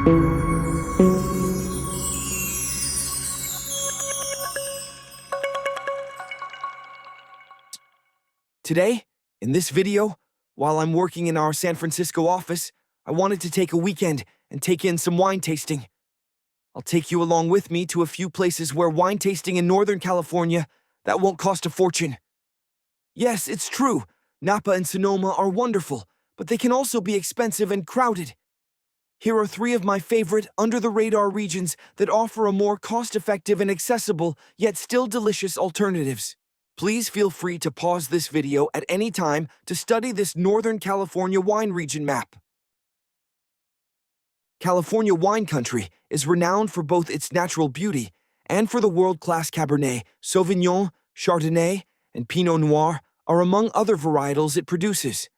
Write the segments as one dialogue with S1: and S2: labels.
S1: Today, in this video, while I'm working in our San Francisco office, I wanted to take a weekend and take in some wine tasting. I'll take you along with me to a few places where wine tasting in Northern California that won't cost a fortune. Yes, it's true, Napa and Sonoma are wonderful, but they can also be expensive and crowded. Here are 3 of my favorite under-the-radar regions that offer a more cost-effective and accessible, yet still delicious alternatives. Please feel free to pause this video at any time to study this Northern California wine region map. California wine country is renowned for both its natural beauty and for the world-class Cabernet, Sauvignon, Chardonnay, and Pinot Noir are among other varietals it produces.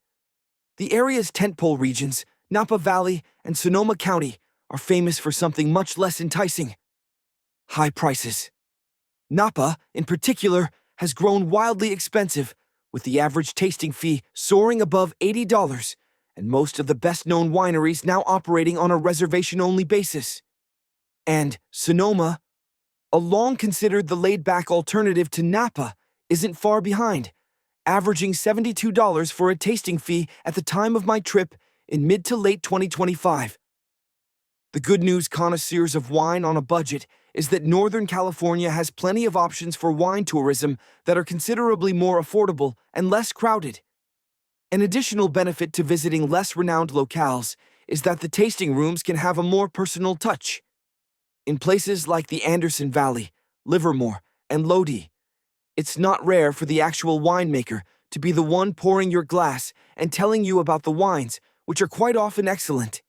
S1: The area's tentpole regions, Napa Valley and Sonoma County, are famous for something much less enticing: high prices. Napa, in particular, has grown wildly expensive, with the average tasting fee soaring above $80, and most of the best-known wineries now operating on a reservation-only basis. And Sonoma, a long considered the laid-back alternative to Napa, isn't far behind, averaging $72 for a tasting fee at the time of my trip in mid to late 2025. The good news, connoisseurs of wine on a budget, is that Northern California has plenty of options for wine tourism that are considerably more affordable and less crowded. An additional benefit to visiting less renowned locales is that the tasting rooms can have a more personal touch. In places like the Anderson Valley, Livermore, and Lodi, it's not rare for the actual winemaker to be the one pouring your glass and telling you about the wines, which are quite often excellent.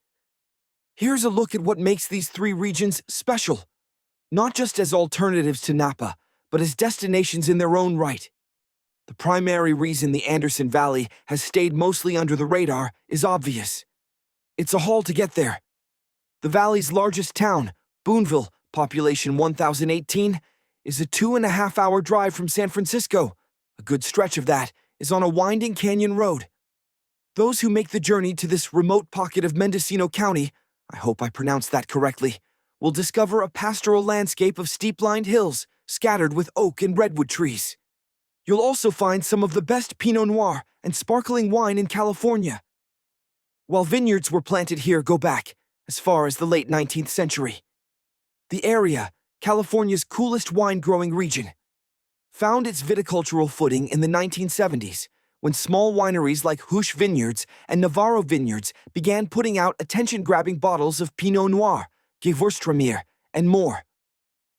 S1: Here's a look at what makes these 3 regions special, not just as alternatives to Napa, but as destinations in their own right. The primary reason the Anderson Valley has stayed mostly under the radar is obvious. It's a haul to get there. The valley's largest town, Boonville, population 1,018, is a 2.5-hour drive from San Francisco. A good stretch of that is on a winding canyon road. Those who make the journey to this remote pocket of Mendocino County, I hope I pronounced that correctly, will discover a pastoral landscape of steep-lined hills scattered with oak and redwood trees. You'll also find some of the best Pinot Noir and sparkling wine in California. While vineyards were planted here go back as far as the late 19th century. The area, California's coolest wine-growing region, found its viticultural footing in the 1970s when small wineries like Hush Vineyards and Navarro Vineyards began putting out attention-grabbing bottles of Pinot Noir, Gewürztraminer, and more.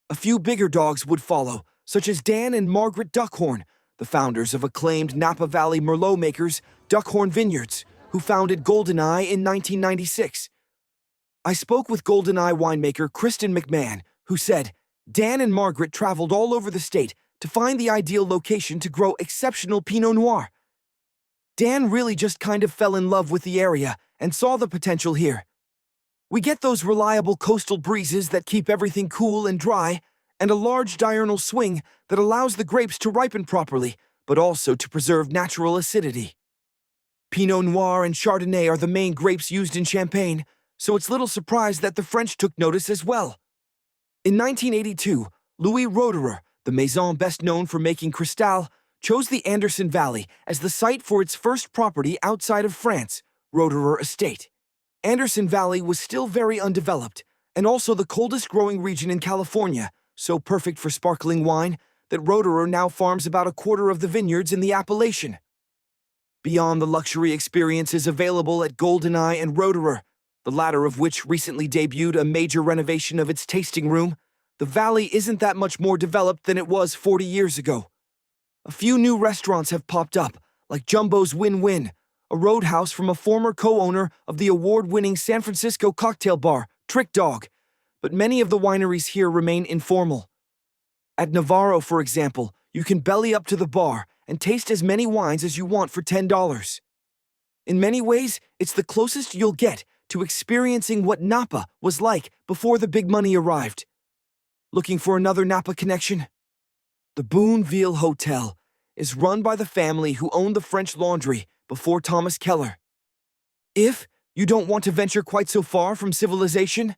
S1: A few bigger dogs would follow, such as Dan and Margaret Duckhorn, the founders of acclaimed Napa Valley Merlot makers Duckhorn Vineyards, who founded GoldenEye in 1996. I spoke with GoldenEye winemaker Kristen McMahon, who said Dan and Margaret traveled all over the state to find the ideal location to grow exceptional Pinot Noir. Dan really just kind of fell in love with the area and saw the potential here. We get those reliable coastal breezes that keep everything cool and dry, and a large diurnal swing that allows the grapes to ripen properly, but also to preserve natural acidity. Pinot Noir and Chardonnay are the main grapes used in Champagne, so it's little surprise that the French took notice as well. In 1982, Louis Roederer, the maison best known for making Cristal, chose the Anderson Valley as the site for its first property outside of France, Roederer Estate. Anderson Valley was still very undeveloped, and also the coldest growing region in California, so perfect for sparkling wine that Roederer now farms about a quarter of the vineyards in the appellation. Beyond the luxury experiences available at GoldenEye and Roederer, the latter of which recently debuted a major renovation of its tasting room, the valley isn't that much more developed than it was 40 years ago. A few new restaurants have popped up, like Jumbo's Win-Win, a roadhouse from a former co-owner of the award-winning San Francisco cocktail bar, Trick Dog, but many of the wineries here remain informal. At Navarro, for example, you can belly up to the bar and taste as many wines as you want for $10. In many ways, it's the closest you'll get to experiencing what Napa was like before the big money arrived. Looking for another Napa connection? The Boonville Hotel is run by the family who owned the French Laundry before Thomas Keller. If You don't want to venture quite so far from civilization?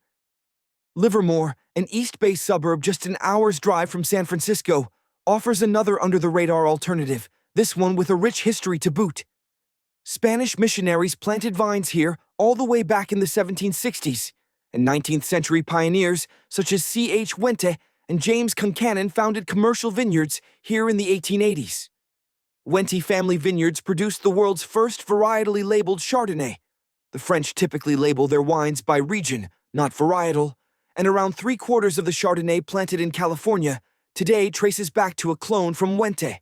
S1: Livermore, an East Bay suburb just an hour's drive from San Francisco, offers another under-the-radar alternative, this one with a rich history to boot. Spanish missionaries planted vines here all the way back in the 1760s, and 19th-century pioneers such as C.H. Wente and James Concannon founded commercial vineyards here in the 1880s. Wente family vineyards produced the world's first varietally labeled Chardonnay. The French typically label their wines by region, not varietal, and around 3/4 of the Chardonnay planted in California today traces back to a clone from Wente.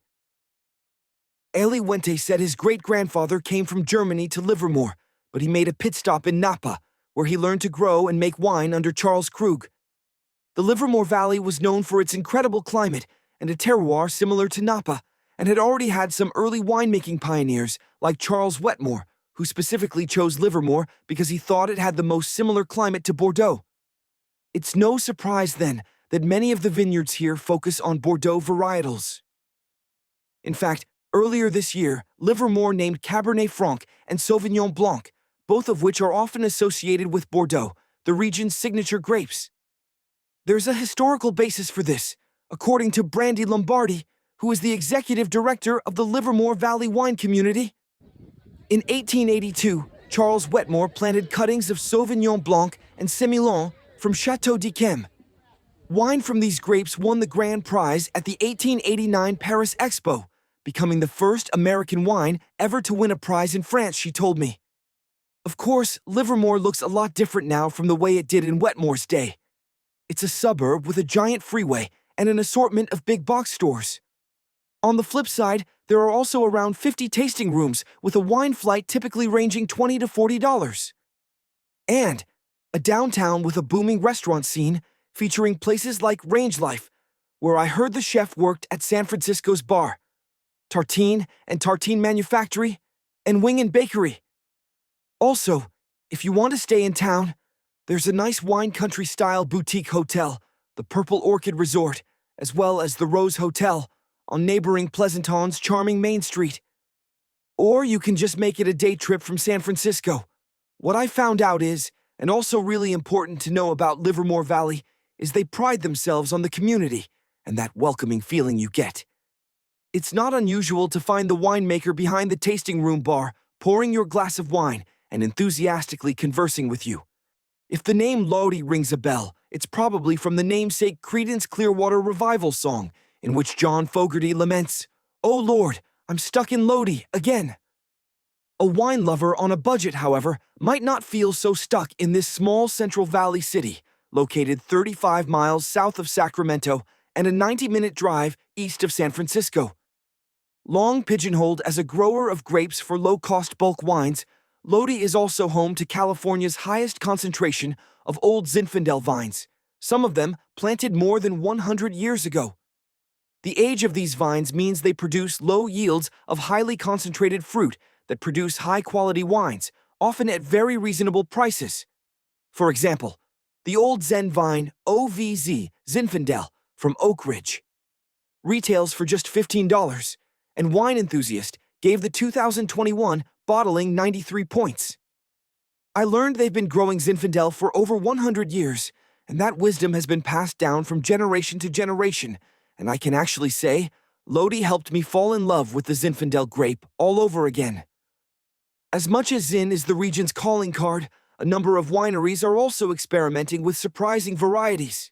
S1: Elie Wente said his great-grandfather came from Germany to Livermore, but he made a pit stop in Napa, where he learned to grow and make wine under Charles Krug. The Livermore Valley was known for its incredible climate and a terroir similar to Napa, and had already had some early winemaking pioneers like Charles Wetmore, who specifically chose Livermore because he thought it had the most similar climate to Bordeaux. It's no surprise, then, that many of the vineyards here focus on Bordeaux varietals. In fact, earlier this year, Livermore named Cabernet Franc and Sauvignon Blanc, both of which are often associated with Bordeaux, the region's signature grapes. There's a historical basis for this, according to Brandy Lombardi, who is the executive director of the Livermore Valley wine community. In 1882, Charles Wetmore planted cuttings of Sauvignon Blanc and Semillon from Château d'Yquem. Wine from these grapes won the grand prize at the 1889 Paris Expo, becoming the first American wine ever to win a prize in France, she told me. Of course, Livermore looks a lot different now from the way it did in Wetmore's day. It's a suburb with a giant freeway and an assortment of big box stores. On the flip side, there are also around 50 tasting rooms with a wine flight typically ranging $20 to $40. And a downtown with a booming restaurant scene featuring places like Range Life, where I heard the chef worked at San Francisco's bar, Tartine and Tartine Manufactory, and Wing and Bakery. Also, if you want to stay in town, there's a nice wine country-style boutique hotel, the Purple Orchid Resort, as well as the Rose Hotel on neighboring Pleasanton's charming Main Street. Or you can just make it a day trip from San Francisco. What I found out is, and also really important to know about Livermore Valley, is they pride themselves on the community and that welcoming feeling you get. It's not unusual to find the winemaker behind the tasting room bar pouring your glass of wine and enthusiastically conversing with you. If the name Lodi rings a bell, it's probably from the namesake Creedence Clearwater Revival song, in which John Fogerty laments, "Oh Lord, I'm stuck in Lodi again." A wine lover on a budget, however, might not feel so stuck in this small Central Valley city, located 35 miles south of Sacramento and a 90-minute drive east of San Francisco. Long pigeonholed as a grower of grapes for low-cost bulk wines, Lodi is also home to California's highest concentration of old Zinfandel vines, some of them planted more than 100 years ago. The age of these vines means they produce low yields of highly concentrated fruit that produce high-quality wines, often at very reasonable prices. For example, the Old Zen vine OVZ Zinfandel from Oak Ridge retails for just $15, and Wine Enthusiast gave the 2021 bottling 93 points. I learned they've been growing Zinfandel for over 100 years, and that wisdom has been passed down from generation to generation, and I can actually say, Lodi helped me fall in love with the Zinfandel grape all over again. As much as Zin is the region's calling card, a number of wineries are also experimenting with surprising varieties.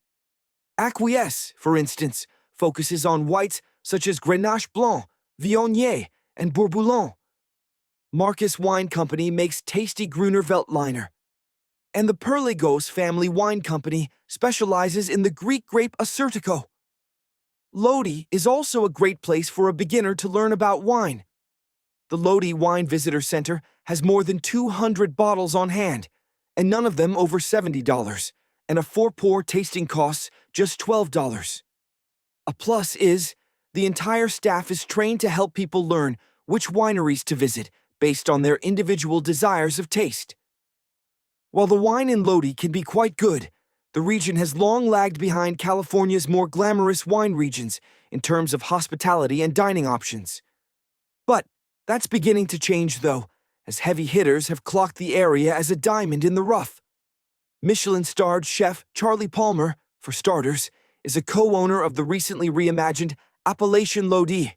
S1: Acquiesce, for instance, focuses on whites such as Grenache Blanc, Viognier, and Bourboulogne. Marcus Wine Company makes tasty Gruner Veltliner. And the Perligos family wine company specializes in the Greek grape Assyrtiko. Lodi is also a great place for a beginner to learn about wine. The Lodi Wine Visitor Center has more than 200 bottles on hand, and none of them over $70, and a 4-pour tasting costs just $12. A plus is, the entire staff is trained to help people learn which wineries to visit based on their individual desires of taste. While the wine in Lodi can be quite good, the region has long lagged behind California's more glamorous wine regions in terms of hospitality and dining options. But that's beginning to change, though, as heavy hitters have clocked the area as a diamond in the rough. Michelin-starred chef Charlie Palmer, for starters, is a co-owner of the recently reimagined Appellation Lodi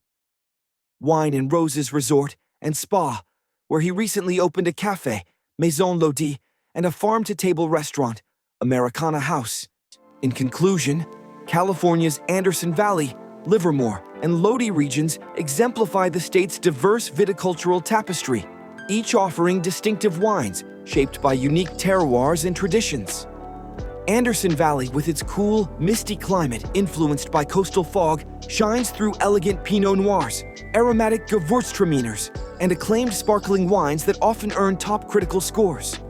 S1: Wine and Roses Resort and Spa, where he recently opened a cafe, Maison Lodi, and a farm-to-table restaurant, Americana House. In conclusion, California's Anderson Valley, Livermore, and Lodi regions exemplify the state's diverse viticultural tapestry, each offering distinctive wines shaped by unique terroirs and traditions. Anderson Valley, with its cool, misty climate influenced by coastal fog, shines through elegant Pinot Noirs, aromatic Gewürztraminers, and acclaimed sparkling wines that often earn top critical scores.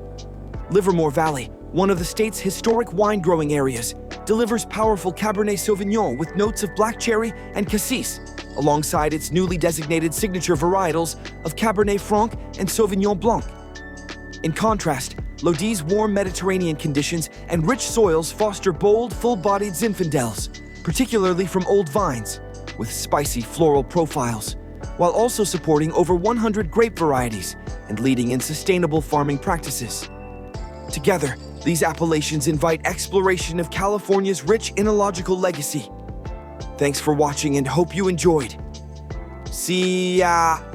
S1: Livermore Valley, one of the state's historic wine-growing areas, delivers powerful Cabernet Sauvignon with notes of black cherry and cassis, alongside its newly designated signature varietals of Cabernet Franc and Sauvignon Blanc. In contrast, Lodi's warm Mediterranean conditions and rich soils foster bold, full-bodied Zinfandels, particularly from old vines, with spicy floral profiles, while also supporting over 100 grape varieties and leading in sustainable farming practices. Together, these appellations invite exploration of California's rich enological legacy. Thanks for watching and hope you enjoyed. See ya!